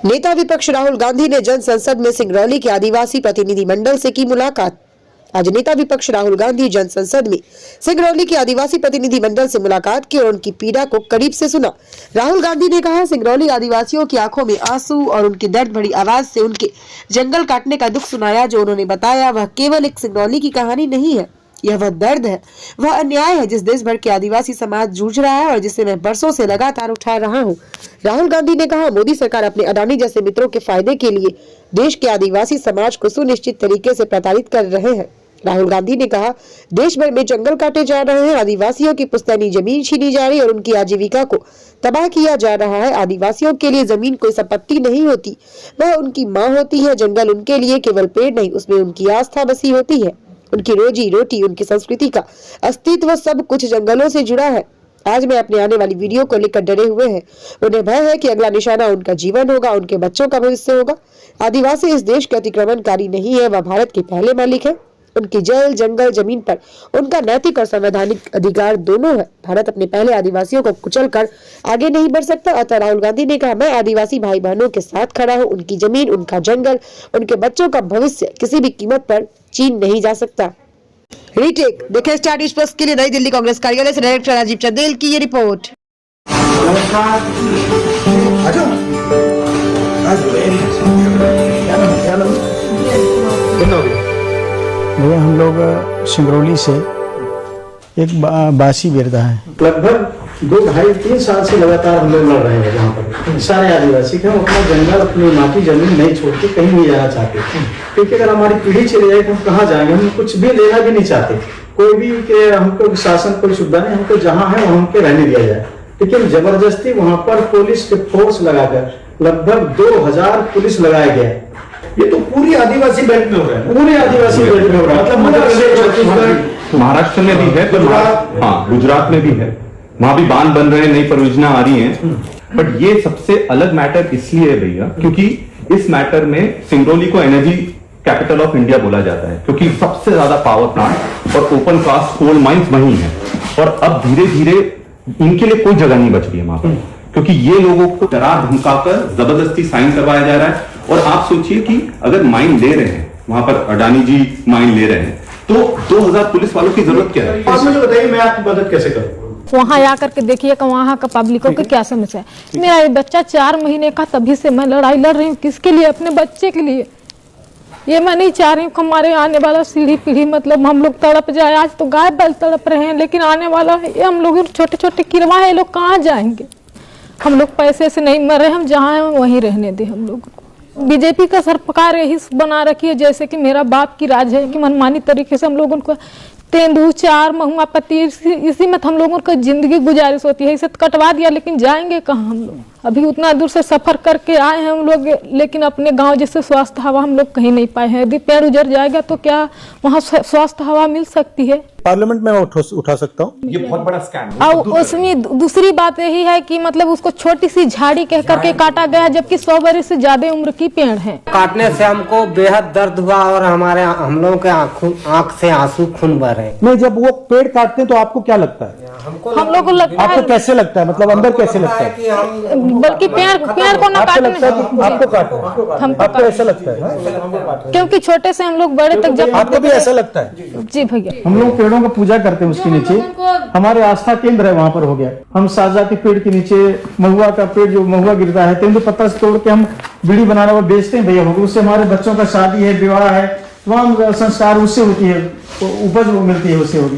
नेता विपक्ष राहुल गांधी ने जन संसद में सिंगरौली के आदिवासी प्रतिनिधि मंडल से की मुलाकात। आज नेता विपक्ष राहुल गांधी जन संसद में सिंगरौली के आदिवासी प्रतिनिधि मंडल से मुलाकात की और उनकी पीड़ा को करीब से सुना। राहुल गांधी ने कहा, सिंगरौली आदिवासियों की आंखों में आंसू और उनकी दर्द भरी आवाज से उनके जंगल काटने का दुख सुनाया। जो उन्होंने बताया वह केवल एक सिंगरौली की कहानी नहीं है, यह वह दर्द है, वह अन्याय है जिस देश भर के आदिवासी समाज जूझ रहा है और जिसे मैं बरसों से लगातार उठा रहा हूं। राहुल गांधी ने कहा, मोदी सरकार अपने अडानी जैसे मित्रों के फायदे के लिए देश के आदिवासी समाज को सुनिश्चित तरीके से प्रताड़ित कर रहे हैं। राहुल गांधी ने कहा, देश भर में जंगल काटे जा रहे हैं, आदिवासियों की पुश्तैनी जमीन छीनी जा रही है और उनकी आजीविका को तबाह किया जा रहा है। आदिवासियों के लिए जमीन कोई संपत्ति नहीं होती, वह उनकी माँ होती है। जंगल उनके लिए केवल पेड़ नहीं, उसमें उनकी आस्था बसी होती है। उनकी रोजी रोटी, उनकी संस्कृति का अस्तित्व सब कुछ जंगलों से जुड़ा है। आज मैं अपने आने वाली वीडियो को लेकर डरे हुए हैं। उन्हें भय है कि अगला निशाना उनका जीवन होगा, उनके बच्चों का भविष्य होगा। आदिवासी इस देश के अतिक्रमणकारी नहीं है, वह भारत के पहले मालिक है। उनकी जल, जंगल, जमीन पर उनका नैतिक और संवैधानिक अधिकार दोनों है। भारत अपने पहले आदिवासियों को कुचल कर आगे नहीं बढ़ सकता। अतः राहुल गांधी ने कहा, मैं आदिवासी भाई बहनों के साथ खड़ा हूं। उनकी जमीन, उनका जंगल, उनके बच्चों का भविष्य किसी भी कीमत पर छीन नहीं जा सकता। रीटेक देखें स्टार न्यूज़ प्लस के लिए नई दिल्ली कांग्रेस कार्यालय से डायरेक्टर राजीव चंदेल की ये रिपोर्ट। भैया हम लोग सिंगरौली से एक बासी बिरदा है। लगभग 2-2.5-3 साल से लगातार हम लोग लड़ रहे हैं। यहाँ पर सारे आदिवासी के हम अपना जंगल, अपनी माँ की जमीन नहीं छोड़ के कहीं नहीं जाना चाहते, क्योंकि अगर हमारी पीढ़ी चली जाए तो हम कहाँ जाएंगे। हम कुछ भी लेना भी नहीं चाहते, कोई भी के हमको शासन कोई सुविधा नहीं, हमको जहाँ है वहाँ हमको रहने दिया जाए। लेकिन जबरदस्ती वहाँ पर पुलिस के फोर्स लगाकर लगभग 2000 पुलिस लगाया गया। ये तो पूरी आदिवासी बेल्ट में हो रहा है, पूरे आदिवासी बेल्ट में हो रहा है। मतलब मध्य प्रदेश, छत्तीसगढ़, महाराष्ट्र में भी है, हाँ गुजरात में भी है, वहां भी बांध बन रहे हैं, नई परियोजना आ रही हैं। बट ये सबसे अलग मैटर इसलिए है भैया, क्योंकि इस मैटर में सिंगरौली को एनर्जी कैपिटल ऑफ इंडिया बोला जाता है, क्योंकि सबसे ज्यादा पावर प्लांट और ओपन कास्ट कोल माइंस वहीं है। और अब धीरे धीरे इनके लिए कोई जगह नहीं बच रही है वहां पर, क्योंकि ये लोगों को डरा धमकाकर जबरदस्ती साइन करवाया जा रहा है। और आप सोचिए कि अगर माइन ले रहे हैं, वहां पर अडानी जी माइन ले रहे हैं, तो 2000 पुलिस वालों की जरूरत क्या है? आप मुझे बताइए, मैं आपकी मदद कैसे करूं? वहाँ आकर के देखिए कि वहाँ का पब्लिकों की क्या समस्या है। मेरा ये बच्चा 4 महीने का, तभी से मैं लड़ाई लड़ रही हूँ। किसके लिए? अपने बच्चे के लिए। ये मैं नहीं चाह रही हूँ कि हमारे आने वाला पीढ़ी मतलब हम लोग तड़प जाए। आज तो गाय बैल तड़प रहे हैं, लेकिन आने वाला ये हम लोग छोटे छोटे किरवा है, ये लोग कहाँ जाएंगे? हम लोग पैसे से नहीं मर रहे, हम जहाँ हैं वहीं रहने दें हम लोग को। बीजेपी का सरकार यही बना रखी है जैसे कि मेरा बाप की राज है, कि मनमानी तरीके से हम लोगों को तेंदू, चार, महुआ पति, इसी में हम लोगों को जिंदगी गुजारिश होती है। इसे कटवा दिया, लेकिन जाएंगे कहाँ हम लोग? अभी उतना दूर से सफर करके आए हैं हम लोग, लेकिन अपने गांव जैसे स्वास्थ्य हवा हम लोग कहीं नहीं पाए हैं। यदि पेड़ उजड़ जाएगा तो क्या वहाँ स्वास्थ्य हवा मिल सकती है? पार्लियामेंट में उठा सकता हूँ। ये बहुत बड़ा स्कैम है। और उसमें दूसरी बात यही है कि मतलब उसको छोटी सी झाड़ी कह करके काटा गया, जबकि 100 बरस से ज्यादा उम्र की पेड़ है। काटने से हमको बेहद दर्द हुआ और हम लोगों के आँख से आंसू खून बह रहे। नहीं, जब वो पेड़ काटते हैं तो आपको क्या लगता है? हम लोग को लगता है, आपको कैसे लगता है, मतलब अंदर कैसे लगता है? बल्कि पेड़ को न आपको काटने, लगता है कि आपको काटना, आपको ऐसा लगता है? क्योंकि छोटे से हम लोग बड़े तक जब, आपको भी ऐसा लगता है? जी भैया, हम लोग पेड़ों का पूजा करते हैं, उसके नीचे हमारे आस्था केंद्र है, वहां पर हो गया। हम साजाती पेड़ के नीचे महुआ का पेड़, जो महुआ गिरता है, तेंदू पत्ता से तोड़ के हम बीड़ी बनाना वो बेचते हैं भैया। उससे हमारे बच्चों का शादी है, विवाह है, तमाम संस्कार उससे होती है, उपज वो मिलती है, उससे होगी।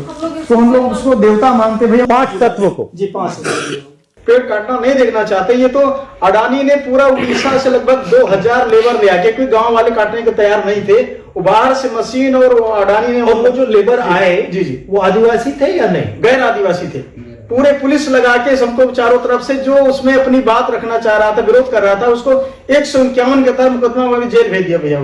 तो हम लोग उसको देवता मानते हैं भैया। 5 तत्व को जी 5 पेड़ काटना नहीं देखना चाहते। ये तो अडानी ने पूरा उड़ीसा से लगभग 2000 लेबर ले आके, क्योंकि गांव वाले काटने को तैयार नहीं थे, वो बाहर से मशीन और अडानी ने, और वो जो लेबर आए जी जी वो आदिवासी थे या नहीं? गैर आदिवासी थे। पूरे पुलिस लगा के सबको चारों तरफ से, जो उसमें अपनी बात रखना चाह रहा था, विरोध कर रहा था, उसको 151 के तहत मुकदमा में जेल भेज दिया भैया।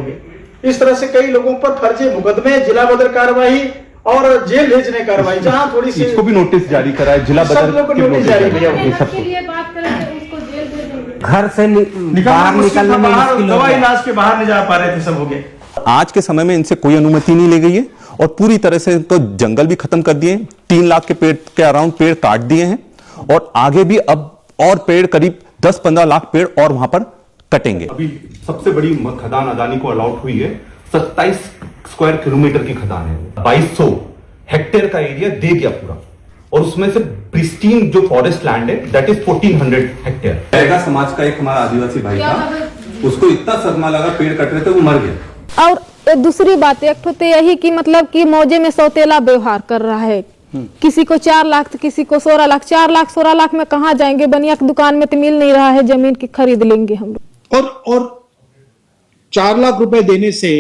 इस तरह से कई लोगों पर फर्जी मुकदमे, जिला बदर कार्रवाई और जेल भेजने कार्रवाई, जहाँ थोड़ी सी इसको भी नोटिस जारी करा है, जिला सब लोग को नोटिस जारी किया। घर से बाहर निकलने में दवा इलाज के बाहर नहीं जा पा रहे थे, सब हो गए। आज के समय में इनसे कोई अनुमति नहीं ली गई है और पूरी तरह से तो जंगल भी खत्म कर दिए, 3 लाख के पेड़ के अराउंड पेड़ काट दिए हैं और आगे भी अब और पेड़ करीब 10-15 लाख पेड़ और वहां पर कटेंगे। अभी सबसे बड़ी खदान अदानी को अलॉट हुई है, 27 स्क्वायर किलोमीटर की खदान है, 2200 हेक्टेयर का एरिया दे दिया पूरा, और उसमें से प्रिस्टीन जो फॉरेस्ट लैंड है दैट इज 1400 हेक्टेयर। बैगा समाज का एक हमारा आदिवासी भाई था, उसको इतना सदमा लगा, पेड़ कट रहे थे, वो मर गया। और दूसरी बात एक तो यही कि मतलब कि मौजे में सौतेला व्यवहार कर रहा है, किसी को 4 लाख तो किसी को 16 लाख। 4 लाख 16 लाख में कहाँ जाएंगे? बनिया की दुकान में तो मिल नहीं रहा है जमीन की, खरीद लेंगे हम लोग। और 4 लाख रुपए देने से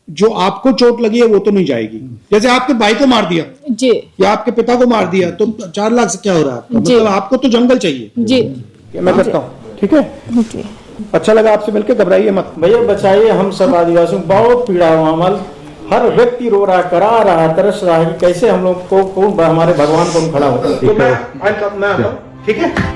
जो आपको चोट लगी है वो तो नहीं जाएगी। जैसे आपके भाई को मार दिया जी, या आपके पिता को मार दिया, तो 4 लाख से क्या हो रहा है आपका? मतलब आपको तो जंगल चाहिए जी। मैं करता हूँ, ठीक है। अच्छा लगा आपसे मिलकर, घबराइए मत भैया, बचाइए हम सब आदिवासियों को। बहुत पीड़ा हुआ, हमारे हर व्यक्ति रो रहा, करा रहा, तरस रहा है कि कैसे हम लोग को हमारे भगवान को खड़ा हो। तो मैं ठीक है।